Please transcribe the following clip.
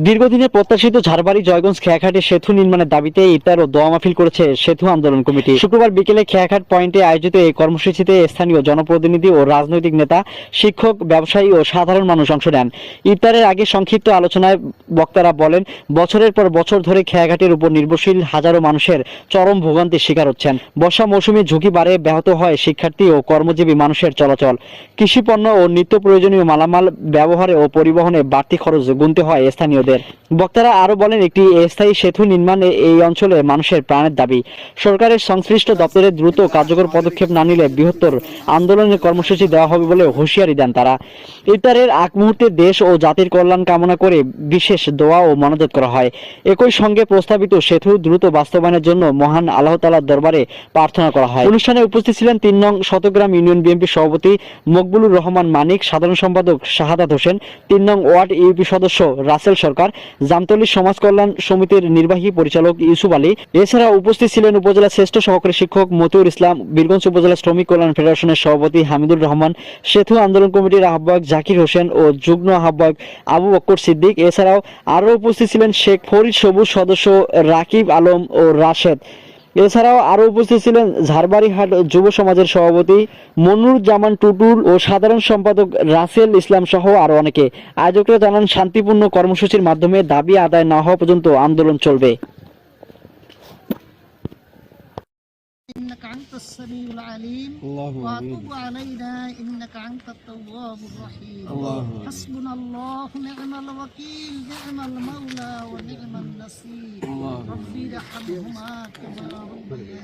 দীর্ঘদিনের প্রত্যাশিত ঝাড়বাড়ি জয়গঞ্জ খেয়াঘাটে সেতু নির্মাণের দাবিতে ইফতার ও দোয়া মাহফিল করেছে সেতু আন্দোলন কমিটি। শুক্রবার বিকেলে খেয়াঘাট পয়েন্টে আয়োজিত এই কর্মসূচিতে স্থানীয় জনপ্রতিনিধি ও রাজনৈতিক নেতা, শিক্ষক, ব্যবসায়ী ও সাধারণ মানুষ অংশ নেন। ইফতারের আগে সংক্ষিপ্ত আলোচনায় বক্তারা বলেন, বছরের পর বছর ধরে খেয়াঘাটের উপর নির্ভরশীল হাজারো মানুষের চরম ভোগান্তির শিকার হচ্ছেন। বর্ষা মৌসুমে ঝুঁকি বাড়ে, ব্যাহত হয় শিক্ষার্থী ও কর্মজীবী মানুষের চলাচল। কৃষিপণ্য ও নিত্য প্রয়োজনীয় মালামাল ব্যবহারে ও পরিবহনে বাড়তি খরচ গুনতে হয় স্থানীয়দের। বক্তারা আরো বলেন, একটি স্থায়ী সেতু নির্মাণে এই অঞ্চলে মানুষের প্রাণের দাবি। সরকারের সংশ্লিষ্ট দপ্তরে দ্রুত কার্যকর পদক্ষেপ না নিলে বৃহত্তর আন্দোলনের কর্মসূচি দেওয়া হবে বলে হুঁশিয়ারি দেন তারা। ইফতারের আগ মুহূর্তে দেশ ও জাতির কল্যাণ কামনা করে বিশেষ দোয়া ও মোনাজাত করা হয়। একই সঙ্গে প্রস্তাবিত সেতু দ্রুত বাস্তবায়নের জন্য মহান আল্লাহ তাআলার দরবারে প্রার্থনা করা হয়। অনুষ্ঠানে উপস্থিত ছিলেন ৩ নং শতগ্রাম ইউনিয়ন বিএনপি সভাপতি মকবুলুর রহমান মানিক, সাধারণ সম্পাদক শাহাদাত হোসেন, ৩ নং ওয়ার্ড ইউপি সদস্য রাসেল সরকার, জামতলী সমাজ কল্যাণ সমিতির নির্বাহী পরিচালক ইউসুফ আলী। এছাড়া উপস্থিত ছিলেন উপজেলা শ্রেষ্ঠ সহকারী শিক্ষক মতিউর ইসলাম, বীরগঞ্জ উপজেলা শ্রমিক কল্যাণ ফেডারেশনের সভাপতি হামিদুর রহমান, সেতু আন্দোলন কমিটির আহ্বায়ক জাকির হোসেন ও যুগ্ম আহ্বায়ক আবু বক্কর সিদ্দিক। এছাড়াও আরও উপস্থিত ছিলেন শেখ ফরিদ সবুজ, সদস্য রাকিব আলম ও রাশেদ। এছাড়াও আরো উপস্থিত ছিলেন ঝাড়বাড়িহাট যুব সমাজের সভাপতি মনুরুজ্জামান টুটুল ও সাধারণ সম্পাদক রাসেল ইসলাম সহ আরো অনেকে। আয়োজকরা জানান, শান্তিপূর্ণ কর্মসূচির মাধ্যমে দাবি আদায় না হওয়া পর্যন্ত আন্দোলন চলবে। إنك أنت السميع العليم وتب علينا إنك أنت التواب الرحيم حسبنا الله نعم الوكيل نعم المولى ونعم النصير ربي ارحمهما كما ربياني